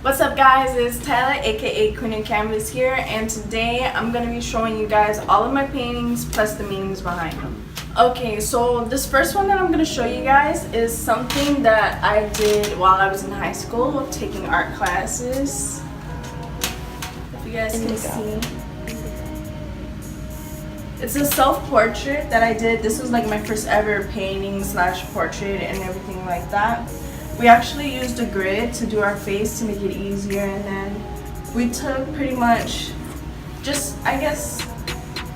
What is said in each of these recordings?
What's up guys, it's Tyler aka Queen of Canvas here, and today I'm going to be showing you guys all of my paintings plus the meanings behind them. Okay, so this first one that I'm going to show you guys is something that I did while I was in high school taking art classes. If you guys can see. It's a self-portrait that I did. This was like my first ever painting slash portrait and everything like that. We actually used a grid to do our face to make it easier, and then we took pretty much just, I guess,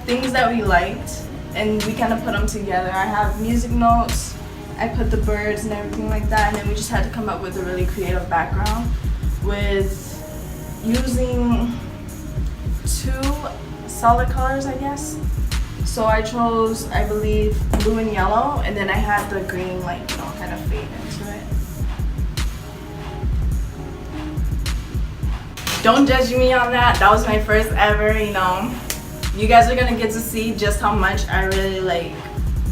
things that we liked and we kind of put them together. I have music notes, I put the birds and everything like that, and then we just had to come up with a really creative background with using two solid colors, I guess. So I chose, I believe, blue and yellow, and then I had the green, like, you know, kind of fade into it. Don't judge me on that. That was my first ever, you know. You guys are gonna get to see just how much I really like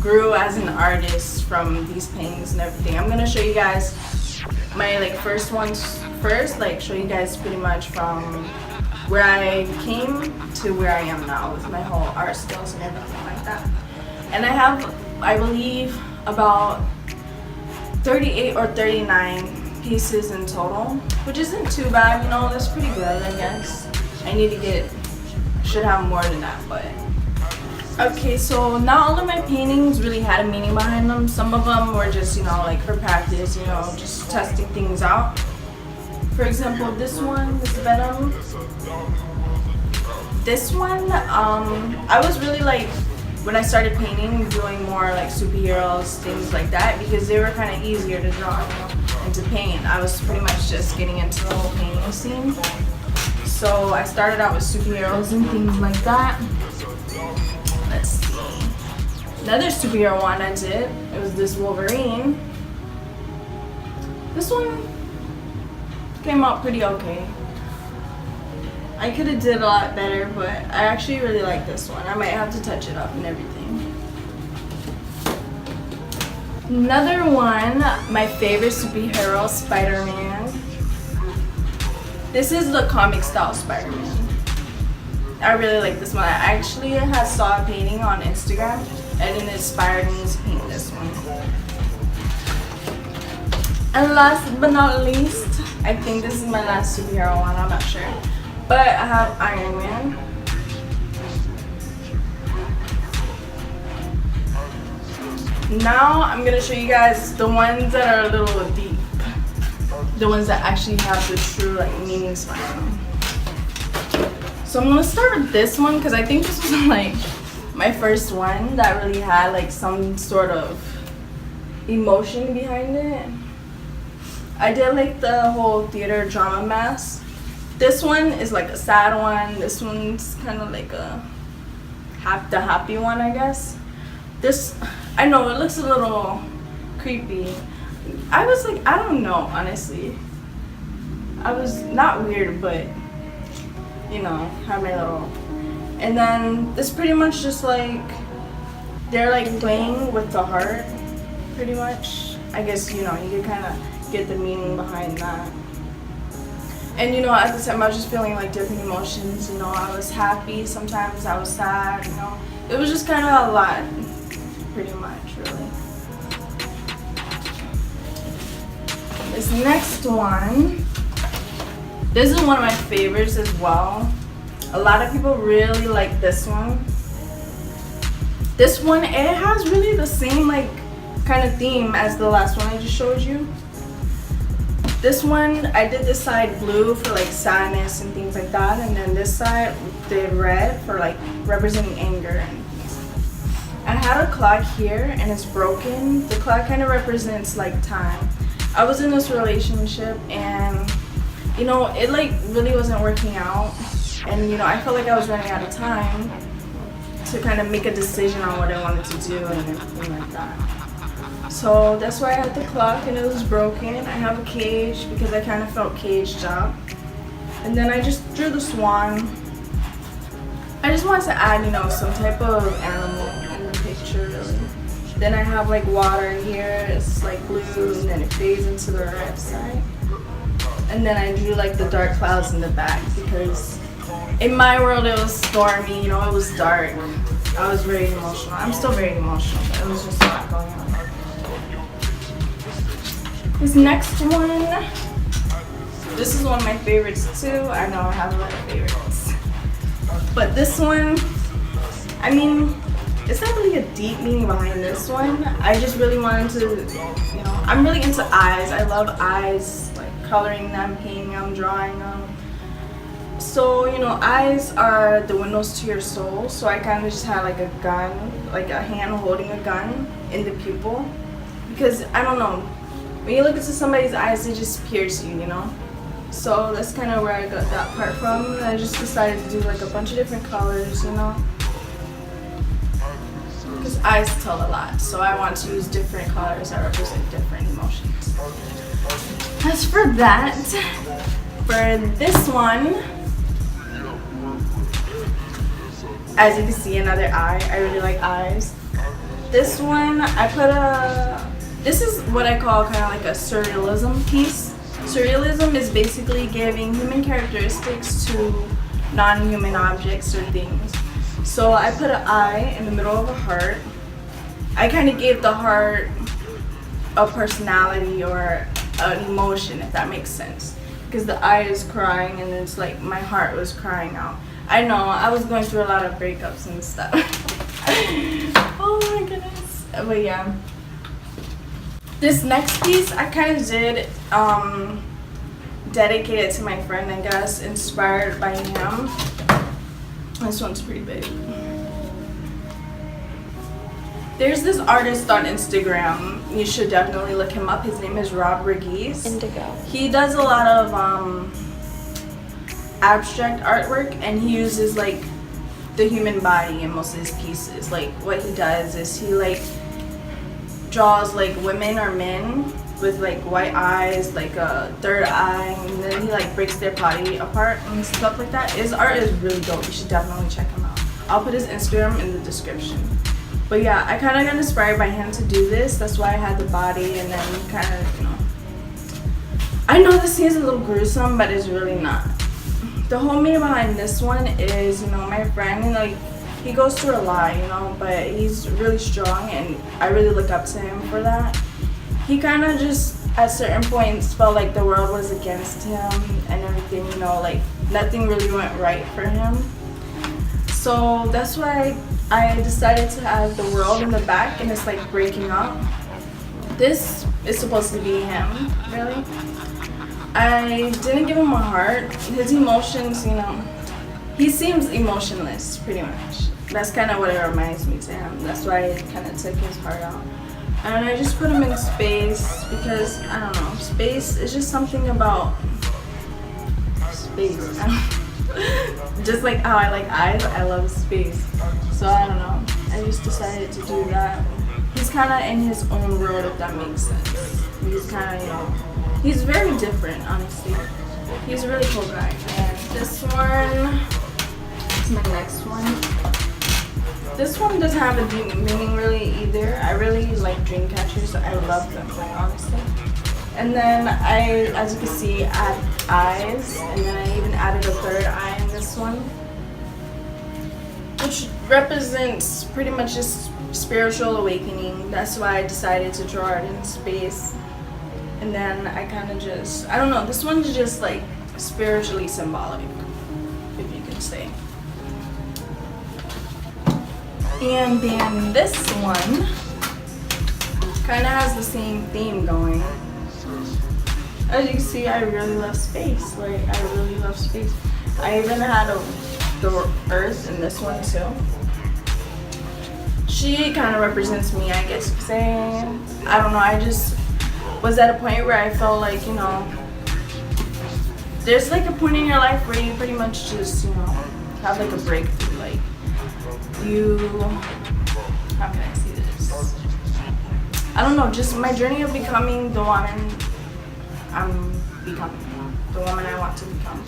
grew as an artist from these paintings and everything. I'm gonna show you guys my like first ones first, like show you guys pretty much from where I came to where I am now with my whole art skills and everything like that. And I have, I believe, about 38 or 39 pieces in total, which isn't too bad, you know. That's pretty good, I guess. I need to get, should have more than that, but okay. So not all of my paintings really had a meaning behind them. Some of them were just, you know, like for practice, you know, just testing things out. For example, this one, this Venom. This one, I was really like, when I started painting, doing more like superheroes, things like that, because they were kind of easier to draw, you know, and to paint. I was pretty much just getting into the whole painting scene. So I started out with superheroes and things like that. Let's see. Another superhero one I did, it was this Wolverine. This one came out pretty okay. I could have did a lot better, but I actually really like this one. I might have to touch it up and everything. Another one, my favorite superhero, Spider-Man. This is the comic style Spider-Man. I really like this one. I actually saw a painting on Instagram and it inspired me to paint this one. And last but not least, I think this is my last superhero one, I'm not sure. But I have Iron Man. Now I'm gonna show you guys the ones that are a little deep. The ones that actually have the true like meanings behind them. So I'm gonna start with this one because I think this was like my first one that really had like some sort of emotion behind it. I did like the whole theater drama mask. This one is like a sad one. This one's kind of like the happy one, I guess. This, I know it looks a little creepy. I was like, I don't know, honestly. I was not weird, but you know, had my little. And then this pretty much just like, they're like playing with the heart, pretty much. I guess, you know, you can kind of get the meaning behind that. And you know, at the time I was just feeling like different emotions, you know. I was happy, sometimes I was sad, you know. It was just kind of a lot, pretty much, really. This next one, this is one of my favorites as well. A lot of people really like this one. This one, it has really the same like kind of theme as the last one I just showed you. This one, I did this side blue for like sadness and things like that, and then this side did red for like representing anger and things. I had a clock here and it's broken. The clock kind of represents like time. I was in this relationship and you know, it like really wasn't working out, and you know, I felt like I was running out of time to kind of make a decision on what I wanted to do and everything like that. So that's why I had the clock and it was broken. I have a cage because I kind of felt caged up. And then I just drew the swan. I just wanted to add, you know, some type of animal in the picture, really. Then I have like water here, it's like blue, and then it fades into the red side. And then I drew like the dark clouds in the back because in my world it was stormy, you know, it was dark. I was very emotional. I'm still very emotional, but it was just a lot going on. This next one, this is one of my favorites too. I know I have a lot of favorites. But this one, I mean, it's not really a deep meaning behind this one. I just really wanted to, you know, I'm really into eyes. I love eyes, like coloring them, painting them, drawing them. So, you know, eyes are the windows to your soul. So I kind of just had like a gun, like a hand holding a gun in the pupil. Because, I don't know, when you look into somebody's eyes, they just pierce you, you know? So that's kind of where I got that part from. And I just decided to do like a bunch of different colors, you know? Because eyes tell a lot, so I want to use different colors that represent different emotions. As for that, for this one, as you can see, another eye. I really like eyes. This one, this is what I call kind of like a surrealism piece. Surrealism is basically giving human characteristics to non-human objects or things. So I put an eye in the middle of a heart. I kind of gave the heart a personality or an emotion, if that makes sense. Because the eye is crying and it's like my heart was crying out. I know, I was going through a lot of breakups and stuff. Oh my goodness. But yeah. This next piece I kind of did dedicate it to my friend, I guess, inspired by him. This one's pretty big. There's this artist on Instagram. You should definitely look him up. His name is Rob Regis. Indigo. He does a lot of abstract artwork, and he uses like the human body in most of his pieces. Like what he does is he like draws like women or men with like white eyes, like a third eye, and then he like breaks their body apart and stuff like that. His art is really dope. You should definitely check him out. I'll put his Instagram in the description. But yeah, I kind of got inspired by him to do this. That's why I had the body, and then kind of, you know. I know this seems a little gruesome, but it's really not. The whole meaning behind this one is, you know, my friend, like, he goes through a lot, you know, but he's really strong, and I really look up to him for that. He kind of just, at certain points, felt like the world was against him and everything, you know, like, nothing really went right for him. So that's why I decided to have the world in the back, and it's like breaking up. This is supposed to be him, really. I didn't give him a heart. His emotions, you know, he seems emotionless, pretty much. That's kind of what it reminds me to him. That's why I kind of took his heart out. And I just put him in space because, I don't know, space is just something about space. Just like how I like eyes, I love space. So I don't know, I just decided to do that. He's kind of in his own world, if that makes sense. He's kind of, you know, he's very different, honestly. He's a really cool guy. And this one is my next one. This one doesn't have a deep meaning really either. I really like dream catchers, so I love them, like, honestly. And then I, as you can see, add eyes, and then I even added a third eye in this one, which represents pretty much just spiritual awakening. That's why I decided to draw it in space. And then I kind of just, I don't know, this one's just like spiritually symbolic, if you can say. And then this one kind of has the same theme going. As you can see, I really love space. Like, I really love space. I even had the Earth in this one too. She kind of represents me, I guess you could say. I don't know, I just was at a point where I felt like, you know, there's like a point in your life where you pretty much just, you know, have like a breakthrough. Like, you, how can I say this? I don't know, just my journey of becoming the woman I'm becoming, the woman I want to become.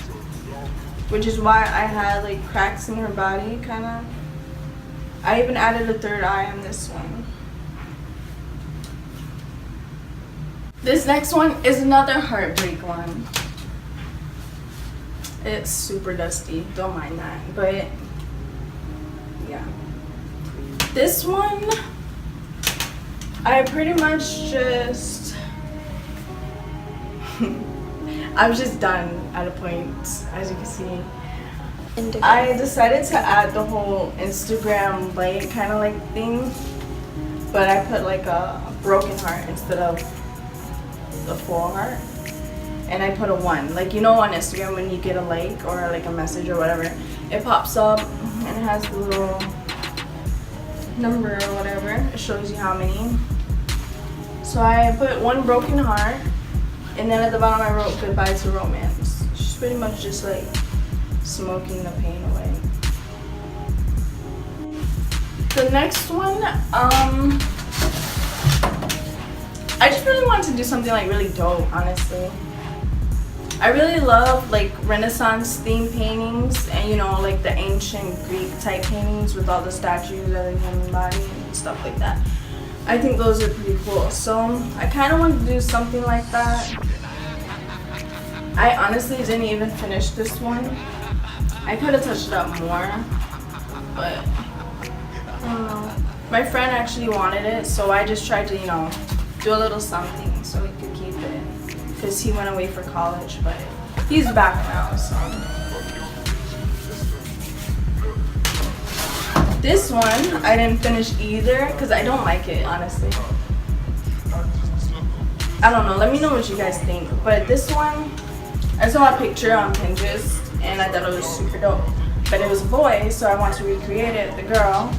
Which is why I had like cracks in her body, kind of. I even added a third eye on this one. This next one is another heartbreak one. It's super dusty, don't mind that, but yeah. This one, I pretty much just, I was just done at a point, as you can see. I decided to add the whole Instagram light kind of like thing, but I put like a broken heart instead of the full heart. And I put a 1. Like, you know, on Instagram when you get a like or like a message or whatever, it pops up and it has the little number or whatever. It shows you how many. So I put 1 broken heart, and then at the bottom I wrote goodbye to romance. She's pretty much just like smoking the pain away. The next one, I just really wanted to do something like really dope, honestly. I really love like Renaissance themed paintings and, you know, like the ancient Greek type paintings with all the statues of the human body and stuff like that. I think those are pretty cool. So I kind of wanted to do something like that. I honestly didn't even finish this one. I could have touched it up more, but I don't know. My friend actually wanted it, so I just tried to, you know, do a little something so he could keep it. Because he went away for college, but he's back now, so. This one, I didn't finish either, because I don't like it, honestly. I don't know, let me know what you guys think. But this one, I saw a picture on Pinterest, and I thought it was super dope. But it was a boy, so I wanted to recreate it, the girl.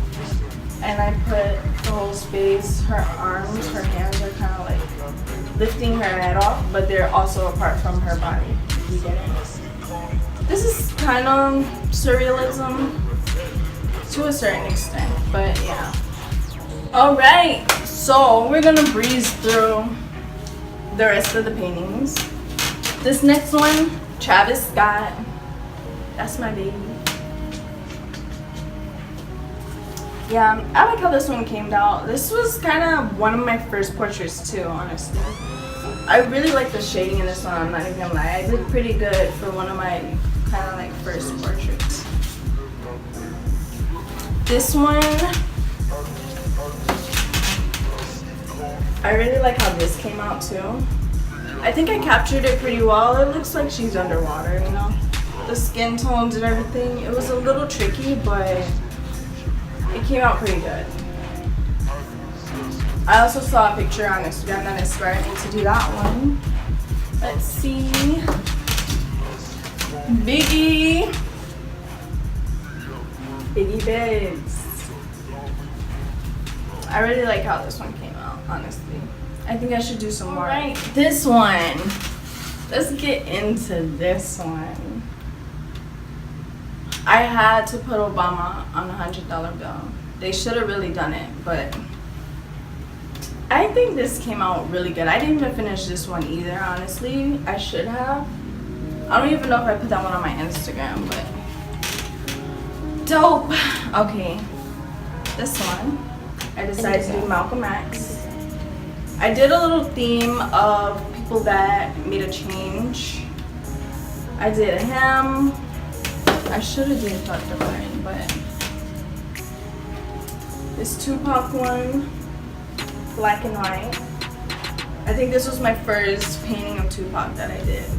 And I put the whole space, her arms, her hands are kind of like lifting her head off, but they're also apart from her body, if you get it. This is kind of surrealism to a certain extent, but yeah. Alright, so we're gonna breeze through the rest of the paintings. This next one, Travis Scott. That's my baby. Yeah, I like how this one came out. This was kind of one of my first portraits too, honestly. I really like the shading in this one, I'm not even gonna lie. I did pretty good for one of my kind of like first portraits. This one, I really like how this came out too. I think I captured it pretty well. It looks like she's underwater, you know? The skin tones and everything. It was a little tricky, but it came out pretty good. I also saw a picture on Instagram that inspired me to do that one. Let's see. Biggie Biggs. I really like how this one came out, honestly. I think I should do some more. Right, this one. Let's get into this one. I had to put Obama on a $100 bill. They should have really done it, but I think this came out really good. I didn't even finish this one either, honestly. I should have. I don't even know if I put that one on my Instagram, but dope. Okay, this one, I decided to do Malcolm X. I did a little theme of people that made a change. I did him. I should have done Dr. Martin, but this Tupac one, black and white. I think this was my first painting of Tupac that I did.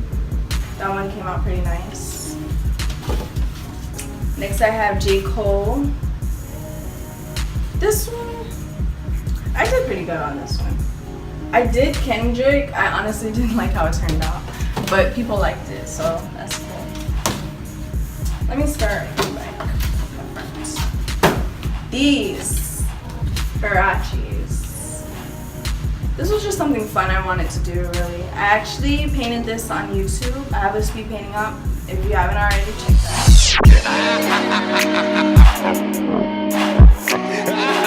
That one came out pretty nice. Next I have J. Cole. This one, I did pretty good on this one. I did Kendrick. I honestly didn't like how it turned out, but people liked it, so that's cool. Let me start like up front. These Hirachis. This was just something fun I wanted to do, really. I actually painted this on YouTube. I have a speed painting up. If you haven't already, check that out.